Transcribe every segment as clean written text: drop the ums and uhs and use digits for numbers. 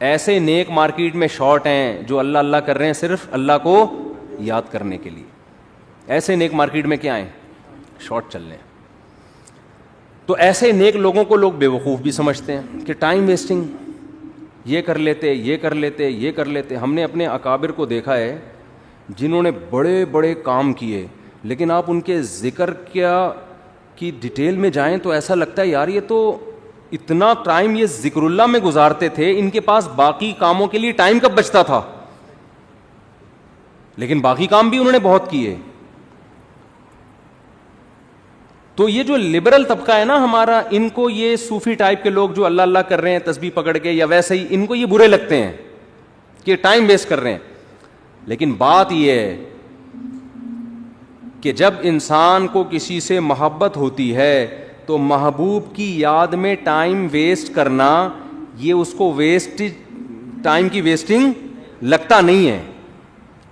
ایسے نیک مارکیٹ میں شارٹ ہیں جو اللہ اللہ کر رہے ہیں صرف اللہ کو یاد کرنے کے لیے. ایسے نیک مارکیٹ میں کیا ہیں؟ شارٹ چل رہے ہیں. تو ایسے نیک لوگوں کو لوگ بے وقوف بھی سمجھتے ہیں کہ ٹائم ویسٹنگ، یہ کر لیتے یہ کر لیتے یہ کر لیتے. ہم نے اپنے اکابر کو دیکھا ہے جنہوں نے بڑے بڑے کام کیے، لیکن آپ ان کے ذکر کی ڈیٹیل میں جائیں تو ایسا لگتا ہے یار یہ تو اتنا ٹائم یہ ذکر اللہ میں گزارتے تھے، ان کے پاس باقی کاموں کے لیے ٹائم کب بچتا تھا؟ لیکن باقی کام بھی انہوں نے بہت کیے. تو یہ جو لبرل طبقہ ہے نا ہمارا، ان کو یہ صوفی ٹائپ کے لوگ جو اللہ اللہ کر رہے ہیں تسبیح پکڑ کے یا ویسے ہی، ان کو یہ برے لگتے ہیں کہ ٹائم ویسٹ کر رہے ہیں. لیکن بات یہ ہے کہ جب انسان کو کسی سے محبت ہوتی ہے تو محبوب کی یاد میں ٹائم ویسٹ کرنا یہ اس کو ٹائم کی ویسٹنگ لگتا نہیں ہے.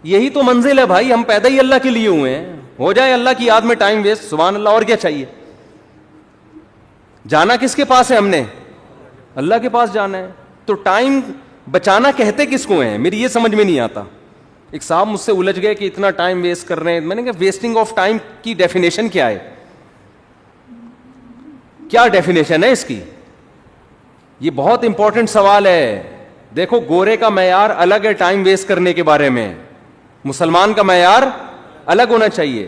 یہی تو منزل ہے بھائی، ہم پیدا ہی اللہ کے لیے ہوئے ہیں. ہو جائے اللہ کی یاد میں ٹائم ویسٹ، سبحان اللہ، اور کیا چاہیے؟ جانا کس کے پاس ہے؟ ہم نے اللہ کے پاس جانا ہے. تو ٹائم بچانا کہتے کس کو ہیں؟ میری یہ سمجھ میں نہیں آتا. ایک صاحب مجھ سے الجھ گئے کہ اتنا ٹائم ویسٹ کر رہے ہیں. میں نے کہا ویسٹنگ آف ٹائم کی ڈیفینیشن کیا ہے؟ کیا ڈیفینیشن ہے اس کی؟ یہ بہت امپورٹنٹ سوال ہے. دیکھو گورے کا معیار الگ ہے ٹائم ویسٹ کرنے کے بارے میں، مسلمان کا معیار الگ ہونا چاہیے.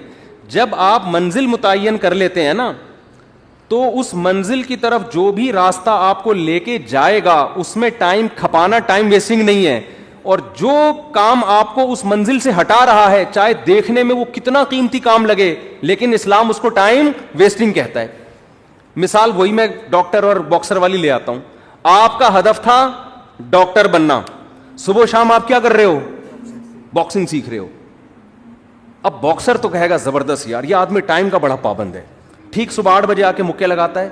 جب آپ منزل متعین کر لیتے ہیں نا تو اس منزل کی طرف جو بھی راستہ آپ کو لے کے جائے گا اس میں ٹائم کھپانا ٹائم ویسٹنگ نہیں ہے. اور جو کام آپ کو اس منزل سے ہٹا رہا ہے چاہے دیکھنے میں وہ کتنا قیمتی کام لگے، لیکن اسلام اس کو ٹائم ویسٹنگ کہتا ہے. مثال وہی میں ڈاکٹر اور باکسر والی لے آتا ہوں. آپ کا ہدف تھا ڈاکٹر بننا، صبح شام آپ کیا کر رہے ہو؟ باکسنگ سیکھ رہے ہو. اب باکسر تو کہے گا زبردست یار یہ آدمی ٹائم کا بڑا پابند ہے. ٹھیک صبح 8 بجے آ کے مکے لگاتا ہے،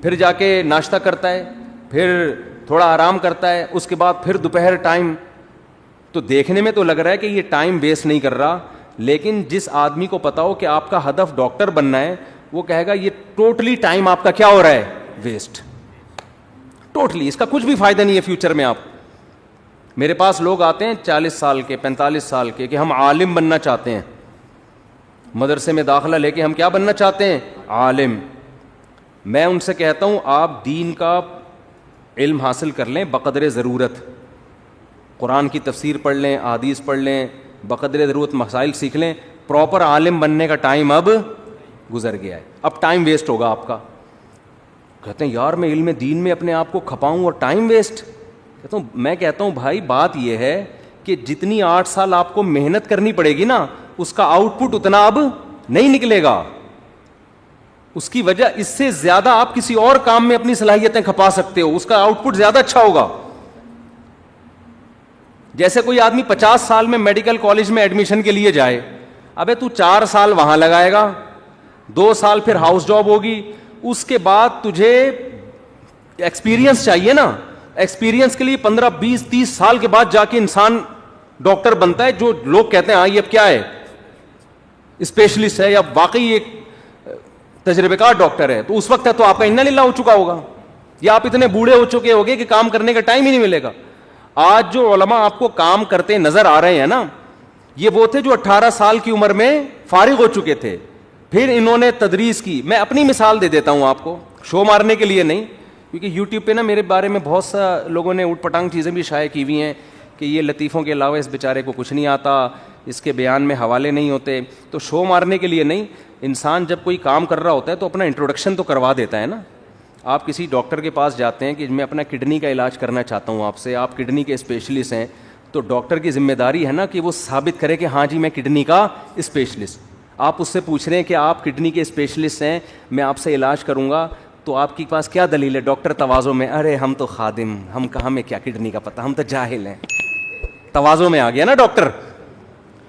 پھر جا کے ناشتہ کرتا ہے، پھر تھوڑا آرام کرتا ہے، اس کے بعد پھر دوپہر ٹائم. تو دیکھنے میں تو لگ رہا ہے کہ یہ ٹائم ویسٹ نہیں کر رہا، لیکن جس آدمی کو پتا ہو کہ آپ کا ہدف ڈاکٹر بننا ہے وہ کہے گا یہ ٹوٹلی ٹائم آپ کا کیا ہو رہا ہے؟ ویسٹ. ٹوٹلی اس کا کچھ بھی فائدہ نہیں ہے فیوچر میں. آپ میرے پاس لوگ آتے ہیں 40 سال کے 45 سال کے کہ ہم عالم بننا چاہتے ہیں، مدرسے میں داخلہ لے کے ہم کیا بننا چاہتے ہیں؟ عالم. میں ان سے کہتا ہوں آپ دین کا علم حاصل کر لیں بقدر ضرورت، قرآن کی تفسیر پڑھ لیں، احادیث پڑھ لیں، بقدر ضرورت مسائل سیکھ لیں. پراپر عالم بننے کا ٹائم اب گزر گیا ہے، اب ٹائم ویسٹ ہوگا آپ کا. کہتے ہیں یار میں علم دین میں اپنے آپ کو کھپاؤں اور ٹائم ویسٹ. میں کہتا ہوں بھائی بات یہ ہے کہ جتنی 8 سال آپ کو محنت کرنی پڑے گی نا اس کا آؤٹ پٹ اتنا اب نہیں نکلے گا. اس کی وجہ اس سے زیادہ آپ کسی اور کام میں اپنی صلاحیتیں کھپا سکتے ہو، اس کا آؤٹ پٹ زیادہ اچھا ہوگا. جیسے کوئی آدمی 50 سال میں میڈیکل کالج میں ایڈمیشن کے لیے جائے، ابے تو 4 سال وہاں لگائے گا، 2 سال پھر ہاؤس جاب ہوگی، اس کے بعد تجھے ایکسپیرینس چاہیے نا. ایکسپیرینس کے لیے 15 20 30 سال کے بعد جا کے انسان ڈاکٹر بنتا ہے، جو لوگ کہتے ہیں ہاں یہ اب کیا ہے؟ اسپیشلسٹ ہے یا واقعی ایک تجربے کار ڈاکٹر ہے. تو اس وقت تو آپ کا انا للہ ہو چکا ہوگا، یا آپ اتنے بوڑھے ہو چکے ہوگے کہ کام کرنے کا ٹائم ہی نہیں ملے گا. آج جو علماء آپ کو کام کرتے نظر آ رہے ہیں نا یہ وہ تھے جو 18 سال کی عمر میں فارغ ہو چکے تھے، پھر انہوں نے تدریس کی. میں اپنی مثال دے دیتا ہوں آپ کو، شو مارنے کے لیے نہیں، کیونکہ یوٹیوب پہ نا میرے بارے میں بہت سا لوگوں نے اوٹ پٹانگ چیزیں بھی شائع کی ہوئی ہیں کہ یہ لطیفوں کے علاوہ اس بیچارے کو کچھ نہیں آتا، اس کے بیان میں حوالے نہیں ہوتے. تو شو مارنے کے لیے نہیں، انسان جب کوئی کام کر رہا ہوتا ہے تو اپنا انٹروڈکشن تو کروا دیتا ہے نا. آپ کسی ڈاکٹر کے پاس جاتے ہیں کہ میں اپنا کڈنی کا علاج کرنا چاہتا ہوں آپ سے، آپ کڈنی کے اسپیشلسٹ ہیں، تو ڈاکٹر کی ذمہ داری ہے نا کہ وہ ثابت کرے کہ ہاں جی میں کڈنی کا اسپیشلسٹ. آپ اس سے پوچھ رہے ہیں کہ آپ کڈنی کے اسپیشلسٹ ہیں، میں آپ سے علاج کروں گا، تو آپ کے پاس کیا دلیل ہے؟ ڈاکٹر تواضع میں، ارے ہم تو خادم، ہم کہاں میں کیا کڈنی کا پتہ، ہم تو جاہل ہیں. تواضع میں آ گیا نا ڈاکٹر.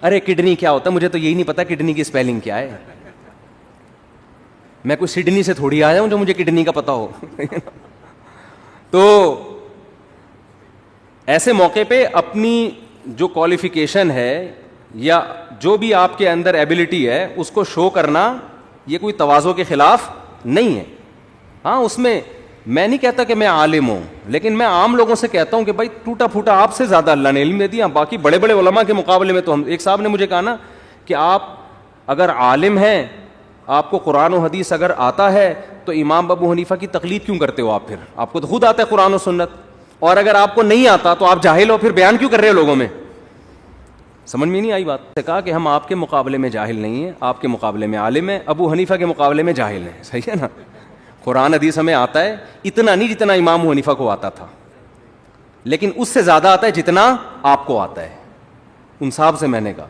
ارے کڈنی کیا ہوتا ہے مجھے تو یہی نہیں پتا کڈنی کی اسپیلنگ کیا ہے. میں کوئی سڈنی سے تھوڑی آیا ہوں جو مجھے کڈنی کا پتا ہو. تو ایسے موقع پہ اپنی جو کوالیفیکیشن ہے یا جو بھی آپ کے اندر ایبلٹی ہے اس کو شو کرنا یہ کوئی تواضع کے خلاف نہیں ہے. ہاں اس میں میں نہیں کہتا کہ میں عالم ہوں, لیکن میں عام لوگوں سے کہتا ہوں کہ بھائی ٹوٹا پھوٹا آپ سے زیادہ اللہ نے علم دے دیا, باقی بڑے بڑے علماء کے مقابلے میں تو ہم. ایک صاحب نے مجھے کہا نا کہ آپ اگر عالم ہیں, آپ کو قرآن و حدیث اگر آتا ہے تو امام ابو حنیفہ کی تقلید کیوں کرتے ہو آپ؟ پھر آپ کو تو خود آتا ہے قرآن و سنت, اور اگر آپ کو نہیں آتا تو آپ جاہل ہو, پھر بیان کیوں کر رہے ہو لوگوں میں؟ سمجھ میں نہیں آئی بات؟ سے کہا کہ ہم آپ کے مقابلے میں جاہل نہیں ہیں, آپ کے مقابلے میں عالم ہیں, ابو حنیفہ کے مقابلے میں جاہل ہیں. صحیح ہے نا؟ قرآن حدیث ہمیں آتا ہے, اتنا نہیں جتنا امام ابو حنیفہ کو آتا تھا, لیکن اس سے زیادہ آتا ہے جتنا آپ کو آتا ہے. ان صاحب سے میں نے کہا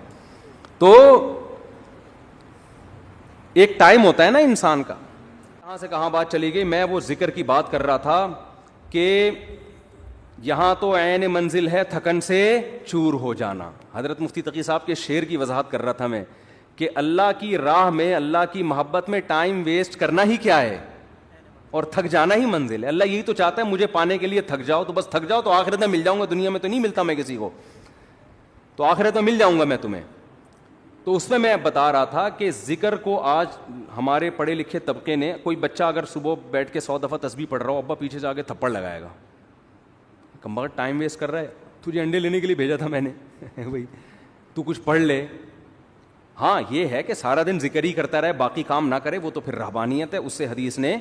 تو ایک ٹائم ہوتا ہے نا انسان کا. کہاں سے کہاں بات چلی گئی؟ میں وہ ذکر کی بات کر رہا تھا کہ یہاں تو عین منزل ہے تھکن سے چور ہو جانا. حضرت مفتی تقی صاحب کے شعر کی وضاحت کر رہا تھا میں کہ اللہ کی راہ میں, اللہ کی محبت میں ٹائم ویسٹ کرنا ہی کیا ہے, اور تھک جانا ہی منزل ہے. اللہ یہی تو چاہتا ہے مجھے پانے کے لیے تھک جاؤ, تو بس تھک جاؤ تو آخرت میں مل جاؤں گا, دنیا میں تو نہیں ملتا میں کسی کو, تو آخرت میں مل جاؤں گا میں تمہیں. تو اس میں بتا رہا تھا کہ ذکر کو آج ہمارے پڑھے لکھے طبقے نے, کوئی بچہ اگر صبح بیٹھ کے 100 دفعہ تسبیح پڑھ رہا ہو, ابا پیچھے سے آ کے تھپڑ لگائے گا, کم بخت ٹائم ویسٹ کر رہا ہے, تجھے انڈے لینے کے لیے بھیجا تھا میں نے بھائی تو کچھ پڑھ لے. ہاں یہ ہے کہ سارا دن ذکر ہی کرتا رہے, باقی کام نہ کرے, وہ تو پھر رہبانیت ہے, اس سے حدیث نے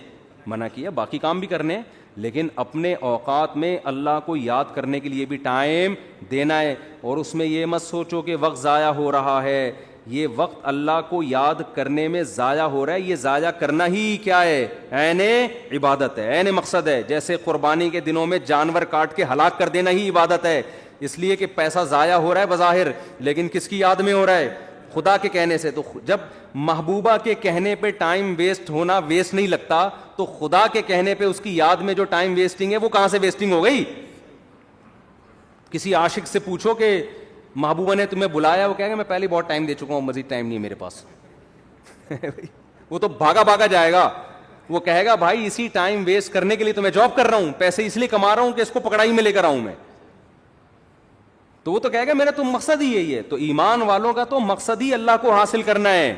منع کیا. باقی کام بھی کرنے, لیکن اپنے اوقات میں اللہ کو یاد کرنے کے لیے بھی ٹائم دینا ہے. اور اس میں یہ مت سوچو کہ وقت ضائع ہو رہا ہے, یہ وقت اللہ کو یاد کرنے میں ضائع ہو رہا ہے. یہ ضائع کرنا ہی کیا ہے؟ عین عبادت ہے, عین مقصد ہے. جیسے قربانی کے دنوں میں جانور کاٹ کے ہلاک کر دینا ہی عبادت ہے, اس لیے کہ پیسہ ضائع ہو رہا ہے بظاہر, لیکن کس کی یاد میں ہو رہا ہے؟ خدا کے کہنے سے. تو جب محبوبہ کے کہنے پہ ٹائم ویسٹ ہونا ویسٹ نہیں لگتا, تو خدا کے کہنے پہ اس کی یاد میں جو ٹائم ویسٹنگ ہے وہ کہاں سے ویسٹنگ ہو گئی؟ کسی عاشق سے پوچھو کہ محبوبہ نے تمہیں بلایا, وہ کہے گا میں پہلے بہت ٹائم دے چکا ہوں, مزید ٹائم نہیں ہے میرے پاس وہ تو بھاگا بھاگا جائے گا. وہ کہے گا بھائی اسی ٹائم ویسٹ کرنے کے لیے تو میں جاب کر رہا ہوں, پیسے اس لیے کما رہا ہوں کہ اس کو پکڑائی میں لے کر آؤں میں. تو وہ تو کہے گا میرا تو مقصد ہی یہی ہے. تو ایمان والوں کا تو مقصد ہی اللہ کو حاصل کرنا ہے.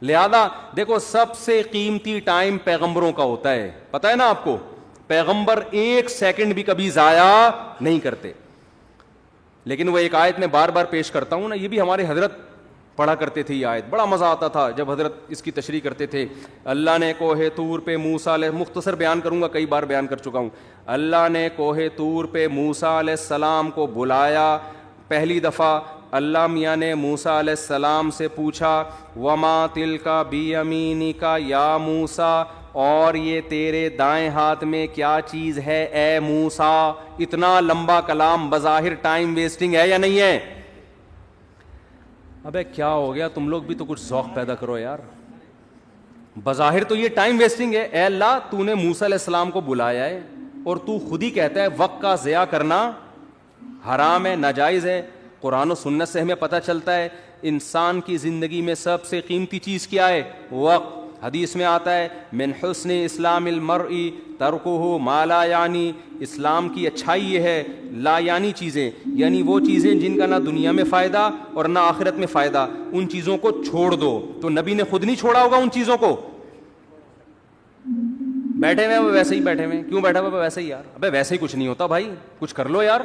لہذا دیکھو سب سے قیمتی ٹائم پیغمبروں کا ہوتا ہے, پتہ ہے نا آپ کو, پیغمبر ایک سیکنڈ بھی کبھی ضائع نہیں کرتے. لیکن وہ ایک آیت میں بار بار پیش کرتا ہوں نا, یہ بھی ہمارے حضرت پڑھا کرتے تھے, یہ آیت بڑا مزہ آتا تھا جب حضرت اس کی تشریح کرتے تھے. اللہ نے کوہ طور پہ موسیٰ علیہ, مختصر بیان کروں گا, کئی بار بیان کر چکا ہوں. اللہ نے کوہ طور پہ موسیٰ علیہ السلام کو بلایا پہلی دفعہ. اللہ میاں نے موسیٰ علیہ السلام سے پوچھا وما تلک بیمینک یا موسیٰ, اور یہ تیرے دائیں ہاتھ میں کیا چیز ہے اے موسیٰ. اتنا لمبا کلام بظاہر ٹائم ویسٹنگ ہے یا نہیں ہے؟ ابے کیا ہو گیا, تم لوگ بھی تو کچھ ذوق پیدا کرو یار. بظاہر تو یہ ٹائم ویسٹنگ ہے. اے اللہ تو نے موسیٰ علیہ السلام کو بلایا ہے اور تو خود ہی کہتا ہے وقت کا ضیاع کرنا حرام ہے, ناجائز ہے. قرآن و سنت سے ہمیں پتہ چلتا ہے انسان کی زندگی میں سب سے قیمتی چیز کیا ہے؟ وقت. حدیث میں آتا ہے من حسن اسلام المرء ترکہ ما لا یعنی, اسلام کی اچھائی یہ ہے لا یعنی چیزیں, یعنی وہ چیزیں جن کا نہ دنیا میں فائدہ اور نہ آخرت میں فائدہ, ان چیزوں کو چھوڑ دو. تو نبی نے خود نہیں چھوڑا ہوگا ان چیزوں کو, بیٹھے ہوئے ویسے ہی بیٹھے ہوئے, کیوں بیٹھا ہوا ویسے ہی یار, ابے ویسے ہی کچھ نہیں ہوتا بھائی, کچھ کر لو یار.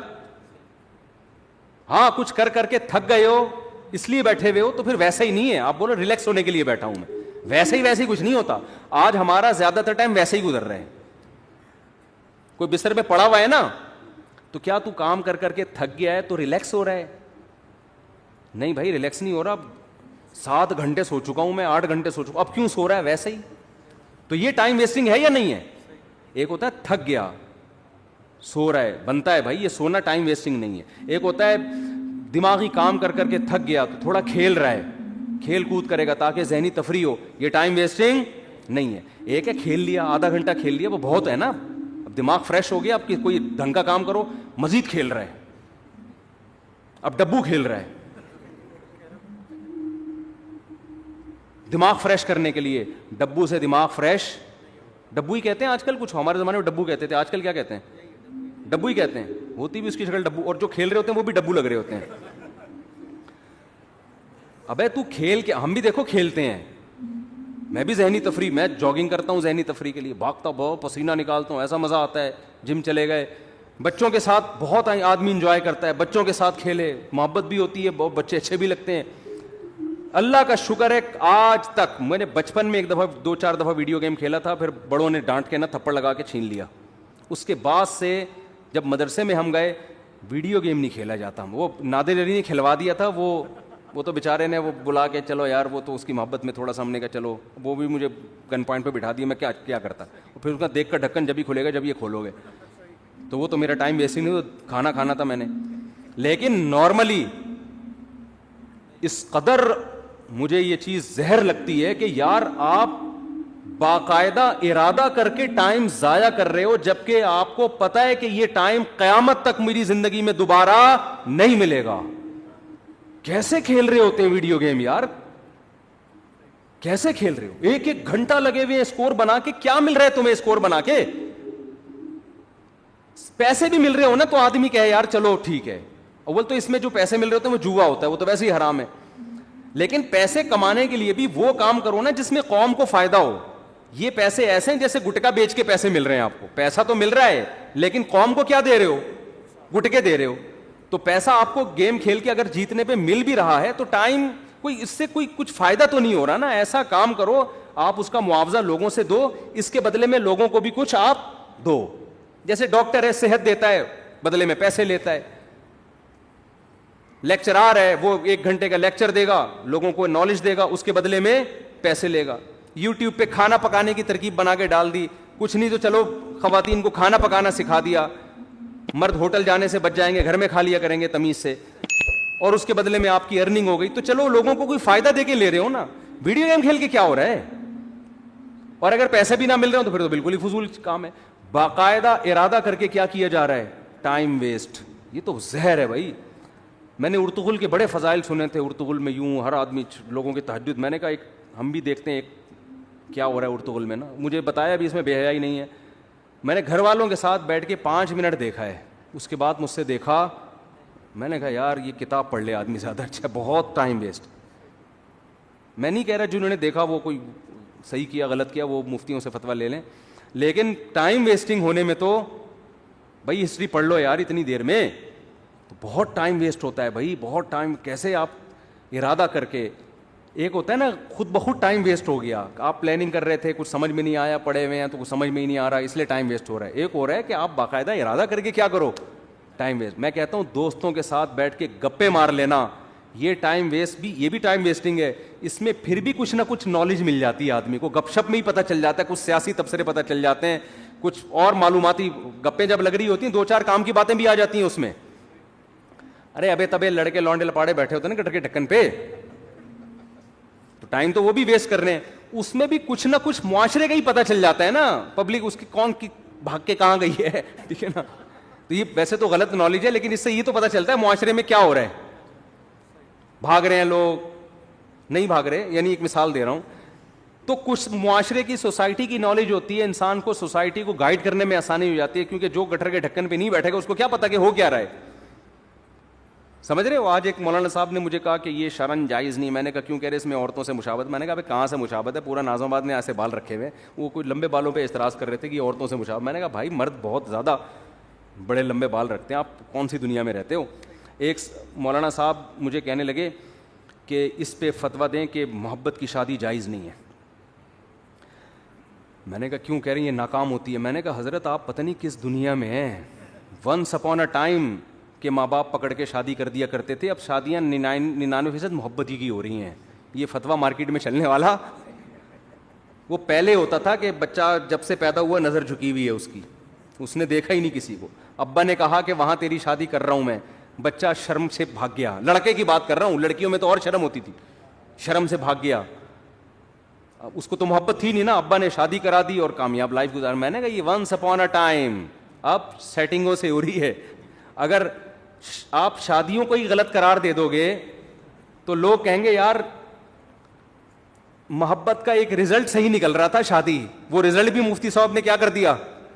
ہاں کچھ کر کر کے تھک گئے ہو اس لیے بیٹھے ہوئے ہو, تو پھر ویسا ہی نہیں ہے. آپ بولو ریلیکس ہونے کے لیے بیٹھا ہوں میں, ویسے ہی کچھ نہیں ہوتا. آج ہمارا زیادہ تر ٹائم ویسے ہی گزر رہے ہیں. کوئی بستر پہ پڑا ہوا ہے نا, تو کیا تو کام کر کر کے تھک گیا ہے تو ریلیکس ہو رہا ہے؟ نہیں بھائی ریلیکس نہیں ہو رہا. 7 گھنٹے سو چکا ہوں میں, 8 گھنٹے سو چکا, اب کیوں سو رہا ہے ویسے ہی. تو یہ ٹائم ویسٹنگ ہے یا نہیں ہے؟ ایک ہوتا ہے تھک گیا سو رہا ہے, بنتا ہے بھائی, یہ سونا ٹائم ویسٹنگ نہیں ہے. ایک ہوتا ہے دماغی کام کر کر کے تھک گیا تو تھوڑا کھیل رہا ہے, کھیل کود کرے گا تاکہ ذہنی تفریح ہو, یہ ٹائم ویسٹنگ نہیں ہے. ایک ہے کھیل لیا, آدھا گھنٹہ کھیل لیا, وہ بہت ہے نا, اب دماغ فریش ہو گیا, اب کوئی ڈھنگ کا کام کرو, مزید کھیل رہا ہے, اب ڈبو کھیل رہا ہے دماغ فریش کرنے کے لیے. ڈبو سے دماغ فریش, ڈبو ہی کہتے ہیں آج کل, کچھ ہمارے زمانے میں ڈبو کہتے تھے, آج کل کیا کہتے ہیں؟ ڈبو ہی کہتے ہیں. ہوتی بھی اس کی شکل ڈبو, اور جو کھیل رہے ہوتے ہیں وہ بھی ڈبو لگ رہے ہوتے ہیں. ابے تو کھیل کے, ہم بھی دیکھو کھیلتے ہیں, میں بھی ذہنی تفریح, میں جاگنگ کرتا ہوں ذہنی تفریح کے لیے, بھاگتا بہت, پسینہ نکالتا ہوں, ایسا مزہ آتا ہے. جم چلے گئے, بچوں کے ساتھ بہت آدمی انجوائے کرتا ہے, بچوں کے ساتھ کھیلے, محبت بھی ہوتی ہے, بہت بچے اچھے بھی لگتے ہیں. اللہ کا شکر ہے آج تک, میں نے بچپن میں ایک دفعہ 2-4 دفعہ ویڈیو گیم کھیلا تھا, پھر بڑوں نے ڈانٹ کے نا تھپڑ لگا کے چھین لیا. اس کے بعد سے جب مدرسے میں ہم گئے, ویڈیو گیم نہیں کھیلا جاتا. وہ نادر علی نے کھلوا دیا تھا, وہ تو بیچارے نے وہ بلا کے چلو یار, وہ تو اس کی محبت میں تھوڑا سا ہم نے کہا چلو, وہ بھی مجھے گن پوائنٹ پہ بٹھا دیا, میں کیا کرتا. پھر اس کا دیکھ کر ڈھکن جب ہی کھلے گا جب یہ کھولو گے, تو وہ تو میرا ٹائم ویسٹ ہی نہیں, کھانا کھانا تھا میں نے. لیکن نارملی اس قدر مجھے یہ چیز زہر لگتی ہے کہ یار آپ باقاعدہ ارادہ کر کے ٹائم ضائع کر رہے ہو, جبکہ آپ کو پتا ہے کہ یہ ٹائم قیامت تک میری زندگی میں دوبارہ نہیں ملے گا. کیسے کھیل رہے ہوتے ہیں ویڈیو گیم یار, کیسے کھیل رہے ہو, 1-1 گھنٹہ لگے ہوئے اسکور بنا کے. کیا مل رہا ہے تمہیں اسکور بنا کے؟ پیسے بھی مل رہے ہو نا تو آدمی کہے یار چلو ٹھیک ہے. اول تو اس میں جو پیسے مل رہے ہوتے ہیں وہ جوا ہوتا ہے, وہ تو ویسے ہی حرام ہے. لیکن پیسے کمانے کے لیے بھی وہ کام کرو نا جس میں قوم کو فائدہ ہو. یہ پیسے ایسے ہیں جیسے گٹکا بیچ کے پیسے مل رہے ہیں آپ کو. پیسہ تو مل رہا ہے لیکن قوم کو کیا دے رہے ہو؟ گٹکے دے رہے ہو. تو پیسہ آپ کو گیم کھیل کے اگر جیتنے پہ مل بھی رہا ہے تو ٹائم کوئی اس سے کوئی کچھ فائدہ تو نہیں ہو رہا نا. ایسا کام کرو آپ اس کا معاوضہ لوگوں سے دو, اس کے بدلے میں لوگوں کو بھی کچھ آپ دو. جیسے ڈاکٹر ہے, صحت دیتا ہے, بدلے میں پیسے لیتا ہے. لیکچرار ہے, وہ 1 گھنٹے کا لیکچر دے گا, لوگوں کو نالج دے گا, اس کے بدلے میں پیسے لے گا. یوٹیوب پہ کھانا پکانے کی ترکیب بنا کے ڈال دی, کچھ نہیں تو چلو خواتین کو کھانا پکانا سکھا دیا, مرد ہوٹل جانے سے بچ جائیں گے, گھر میں کھا لیا کریں گے تمیز سے, اور اس کے بدلے میں آپ کی ارننگ ہو گئی. تو چلو لوگوں کو کوئی فائدہ دے کے لے رہے ہو نا. ویڈیو گیم کھیل کے کیا ہو رہا ہے؟ اور اگر پیسے بھی نہ مل رہے ہو تو پھر تو بالکل ہی فضول کام ہے. باقاعدہ ارادہ کر کے کیا جا رہا ہے؟ Time waste. یہ تو زہر ہے بھائی. میں نے ارطغرل کے بڑے فضائل سنے تھے. ارطغرل میں یوں ہر آدمی لوگوں کے تہجد, میں نے کہا ایک ہم بھی دیکھتے ہیں ایک کیا ہو رہا ہے ارطغرل میں نا. مجھے بتایا بھی اس میں بے حیائی نہیں ہے. میں نے گھر والوں کے ساتھ بیٹھ کے 5 منٹ دیکھا ہے. اس کے بعد مجھ سے دیکھا, میں نے کہا یار یہ کتاب پڑھ لے آدمی زیادہ اچھا, بہت ٹائم ویسٹ. میں نہیں کہہ رہا جنہوں نے دیکھا وہ کوئی صحیح کیا غلط کیا, وہ مفتیوں سے فتویٰ لے لیں, لیکن ٹائم ویسٹنگ ہونے میں تو بھائی ہسٹری پڑھ لو یار اتنی دیر میں, تو بہت ٹائم ویسٹ ہوتا ہے بھائی, بہت ٹائم. کیسے آپ ارادہ کر کے, ایک ہوتا ہے نا خود بخود ٹائم ویسٹ ہو گیا, آپ پلاننگ کر رہے تھے کچھ سمجھ میں نہیں آیا, پڑھے ہوئے ہیں تو کچھ سمجھ میں ہی نہیں آ رہا اس لیے ٹائم ویسٹ ہو رہا ہے. ایک ہو رہا ہے کہ آپ باقاعدہ ارادہ کر کے کیا کرو, ٹائم ویسٹ. میں کہتا ہوں دوستوں کے ساتھ بیٹھ کے گپے مار لینا, یہ ٹائم ویسٹ بھی, یہ بھی ٹائم ویسٹنگ ہے. اس میں پھر بھی کچھ نہ کچھ نالج مل جاتی ہے آدمی کو, گپ شپ میں ہی پتہ چل جاتا ہے, کچھ سیاسی تبصرے پتہ چل جاتے ہیں, کچھ اور معلوماتی گپیں جب لگ رہی ہوتی ہیں 2-4 کام کی باتیں بھی آ جاتی ہیں اس میں. ارے ابے تبے لڑکے لونڈے لپاڑے بیٹھے ہوتے ہیں نا گٹر کے ڈھکن پہ, تو ٹائم تو وہ بھی ویسٹ کر رہے ہیں. اس میں بھی کچھ نہ کچھ معاشرے کا ہی پتہ چل جاتا ہے نا, پبلک اس کی کون کی بھاگ کے کہاں گئی ہے, ٹھیک ہے نا. تو یہ ویسے تو غلط نالج ہے, لیکن اس سے یہ تو پتہ چلتا ہے معاشرے میں کیا ہو رہا ہے. بھاگ رہے ہیں لوگ, نہیں بھاگ رہے, یعنی ایک مثال دے رہا ہوں. تو کچھ معاشرے کی, سوسائٹی کی نالج ہوتی ہے, انسان کو سوسائٹی کو گائیڈ کرنے میں آسانی ہو جاتی ہے, کیونکہ جو گٹر کے ڈھکن پہ نہیں بیٹھے گا اس کو کیا پتا کہ ہو کیا رہا ہے. سمجھ رہے ہو. آج ایک مولانا صاحب نے مجھے کہا کہ یہ شرن جائز نہیں. میں نے کہا کیوں کہہ رہے اس میں عورتوں سے مشابہت. میں نے کہا کہاں سے مشابہت ہے, پورا ناظم آباد نے ایسے بال رکھے ہوئے, وہ کوئی لمبے بالوں پہ اعتراض کر رہے تھے کہ یہ عورتوں سے مشابہت. میں نے کہا بھائی مرد بہت زیادہ بڑے لمبے بال رکھتے ہیں, آپ کون سی دنیا میں رہتے ہو. ایک مولانا صاحب مجھے کہنے لگے کہ اس پہ فتویٰ دیں کہ محبت کی شادی جائز نہیں ہے. میں نے کہا کیوں کہہ رہی ہیں, ناکام ہوتی ہے. میں نے کہا حضرت آپ پتہ نہیں کس دنیا میں ہیں. ونس اپون اے ٹائم کہ ماں باپ پکڑ کے شادی کر دیا کرتے تھے, اب شادیاں 99% محبت ہی کی ہو رہی ہیں. یہ فتویٰ مارکیٹ میں چلنے والا, وہ پہلے ہوتا تھا کہ بچہ جب سے پیدا ہوا نظر جھکی ہوئی ہے اس کی, اس نے دیکھا ہی نہیں کسی کو. ابا نے کہا کہ وہاں تیری شادی کر رہا ہوں میں, بچہ شرم سے بھاگ گیا. لڑکے کی بات کر رہا ہوں, لڑکیوں میں تو اور شرم ہوتی تھی, شرم سے بھاگ گیا. اس کو تو محبت تھی نہیں نا, ابا نے شادی کرا دی اور کامیاب لائف گزار. میں نے کہا یہ ونس اپون اے ٹائم, اب سیٹنگوں سے ہو رہی ہے. اگر آپ شادیوں کو ہی غلط قرار دے دو گے تو لوگ کہیں گے یار محبت کا ایک رزلٹ صحیح نکل رہا تھا شادی, وہ رزلٹ بھی مفتی صاحب نے کیا کر دیا,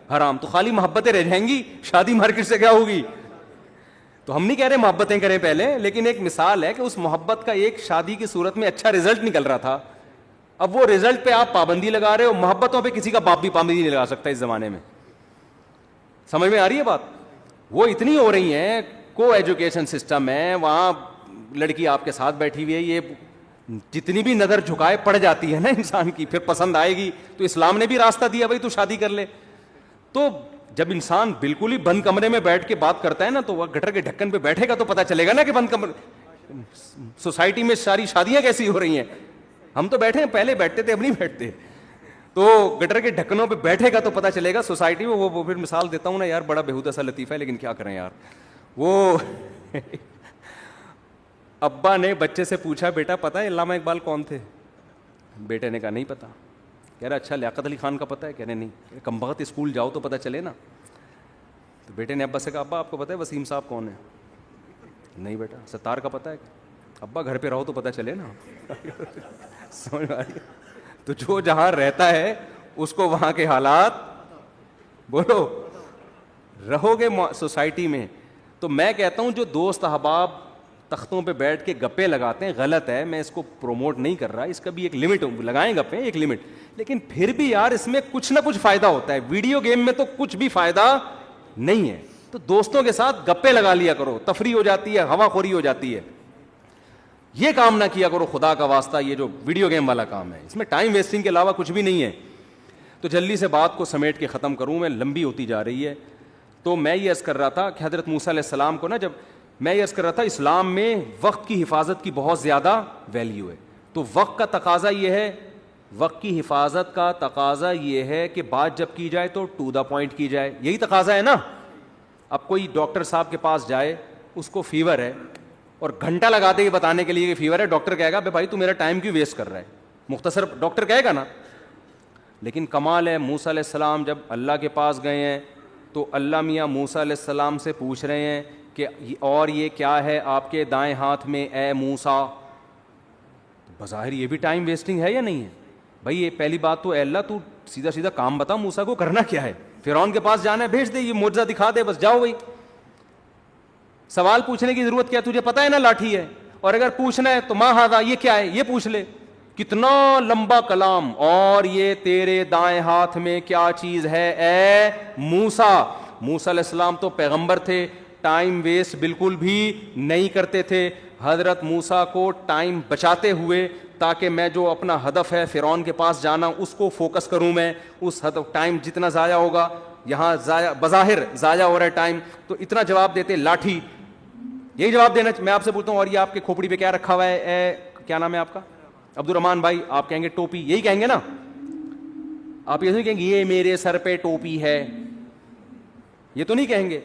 حرام. تو خالی محبتیں رہ جائیں گی, شادی مارکیٹ سے کیا ہوگی. تو ہم نہیں کہہ رہے محبتیں کریں پہلے, لیکن ایک مثال ہے کہ اس محبت کا ایک شادی کی صورت میں اچھا رزلٹ نکل رہا تھا, اب وہ رزلٹ پہ آپ پابندی لگا رہے ہو, محبتوں پہ کسی کا باپ بھی پابندی نہیں لگا سکتا اس زمانے میں. سمجھ میں آ رہی ہے بات؟ وہ اتنی ہو رہی ہیں, کو ایجوکیشن سسٹم ہے, وہاں لڑکی آپ کے ساتھ بیٹھی ہوئی ہے, یہ جتنی بھی نظر جھکائے پڑ جاتی ہے نا انسان کی, پھر پسند آئے گی. تو اسلام نے بھی راستہ دیا بھائی تو شادی کر لے. تو جب انسان بالکل ہی بند کمرے میں بیٹھ کے بات کرتا ہے نا, تو وہ گٹر کے ڈھکن پہ بیٹھے گا تو پتہ چلے گا نا کہ بند کمرے. سوسائٹی میں ساری شادیاں کیسی ہو رہی ہیں, ہم تو بیٹھے ہیں, پہلے بیٹھتے تھے اب نہیں بیٹھتے. تو گٹر کے ڈھکنوں پہ بیٹھے گا تو پتہ چلے گا سوسائٹی میں. وہ پھر مثال دیتا ہوں نا یار, بڑا بےہودہ سا لطیفہ ہے لیکن کیا کریں یار. وہ ابا نے بچے سے پوچھا, بیٹا پتہ ہے علامہ اقبال کون تھے؟ بیٹے نے کہا نہیں پتا. کہہ رہا اچھا لیاقت علی خان کا پتہ ہے؟ کہہ رہے نہیں. کم بخت اسکول جاؤ تو پتہ چلے نا. تو بیٹے نے ابا سے کہا ابا آپ کو پتہ ہے وسیم صاحب کون ہے؟ نہیں بیٹا. ستار کا پتہ ہے؟ ابا گھر پہ رہو تو پتہ چلے نا. سمجھ میں آ رہی ہے؟ تو جو جہاں رہتا ہے اس کو وہاں کے حالات, بولو, رہو گے سوسائٹی میں. تو میں کہتا ہوں جو دوست احباب تختوں پہ بیٹھ کے گپے لگاتے ہیں غلط ہے, میں اس کو پروموٹ نہیں کر رہا, اس کا بھی ایک لمٹ, لگائیں گپے ایک لمٹ, لیکن پھر بھی یار اس میں کچھ نہ کچھ فائدہ ہوتا ہے. ویڈیو گیم میں تو کچھ بھی فائدہ نہیں ہے. تو دوستوں کے ساتھ گپے لگا لیا کرو, تفریح ہو جاتی ہے, ہوا خوری ہو جاتی ہے. یہ کام نہ کیا کرو خدا کا واسطہ, یہ جو ویڈیو گیم والا کام ہے اس میں ٹائم ویسٹنگ کے علاوہ کچھ بھی نہیں ہے. تو جلدی سے بات کو سمیٹ کے ختم کروں, میں لمبی ہوتی جا رہی ہے. تو میں یہ عرض کر رہا تھا کہ حضرت موسیٰ علیہ السلام کو نا, جب میں یہ عرض کر رہا تھا اسلام میں وقت کی حفاظت کی بہت زیادہ ویلیو ہے. تو وقت کا تقاضا یہ ہے, وقت کی حفاظت کا تقاضا یہ ہے کہ بات جب کی جائے تو ٹو دا پوائنٹ کی جائے. یہی تقاضا ہے نا. اب کوئی ڈاکٹر صاحب کے پاس جائے, اس کو فیور ہے اور گھنٹہ لگا دے بتانے کے لیے کہ فیور ہے, ڈاکٹر کہے گا بھائی تو میرا ٹائم کیوں ویسٹ کر رہا ہے, مختصر ڈاکٹر کہے گا نا. لیکن کمال ہے, موسیٰ علیہ السلام جب اللہ کے پاس گئے ہیں تو اللہ میاں موسیٰ علیہ السلام سے پوچھ رہے ہیں کہ اور یہ کیا ہے آپ کے دائیں ہاتھ میں اے موسیٰ. بظاہر یہ بھی ٹائم ویسٹنگ ہے یا نہیں ہے بھائی؟ یہ پہلی بات تو اے اللہ تو سیدھا سیدھا کام بتا, موسیٰ کو کرنا کیا ہے؟ فرعون کے پاس جانا ہے, بھیج دے, یہ معجزہ دکھا دے, بس جاؤ بھائی. سوال پوچھنے کی ضرورت کیا, تجھے پتہ ہے نا لاٹھی ہے, اور اگر پوچھنا ہے تو ما ھذا, یہ کیا ہے, یہ پوچھ لے. کتنا لمبا کلام. اور یہ تیرے دائیں ہاتھ میں کیا چیز ہے اے موسیٰ. موسیٰ علیہ السلام تو پیغمبر تھے, ٹائم ویسٹ بالکل بھی نہیں کرتے تھے. حضرت موسیٰ کو ٹائم بچاتے ہوئے تاکہ میں جو اپنا ہدف ہے فرعون کے پاس جانا اس کو فوکس کروں, میں اس ہدف, ٹائم جتنا ضائع ہوگا یہاں بظاہر ضائع ہو رہا ہے ٹائم, تو اتنا جواب دیتے لاٹھی. یہی جواب دینا میں آپ سے پوچھتا ہوں, اور یہ آپ کے کھوپڑی پہ کیا رکھا ہوا ہے اے, کیا نام ہے آپ کا؟ عبد الرحمان بھائی. آپ کہیں گے ٹوپی, یہی کہیں گے نا آپ, یہ نہیں کہیں گے یہ میرے سر پہ ٹوپی ہے, یہ تو نہیں کہیں گے.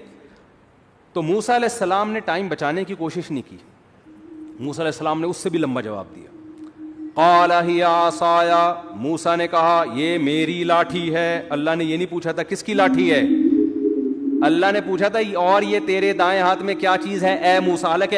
تو موسیٰ علیہ السلام نے ٹائم بچانے کی کوشش نہیں کی. موسیٰ علیہ السلام نے اس سے بھی لمبا جواب دیا. قال ہی عصای, موسیٰ نے کہا یہ میری لاٹھی ہے. اللہ نے یہ نہیں پوچھا تھا کس کی لاٹھی ہے, اللہ نے پوچھا تھا اور یہ تیرے دائیں ہاتھ میں کیا چیز ہے اے موسیٰ. حالانکہ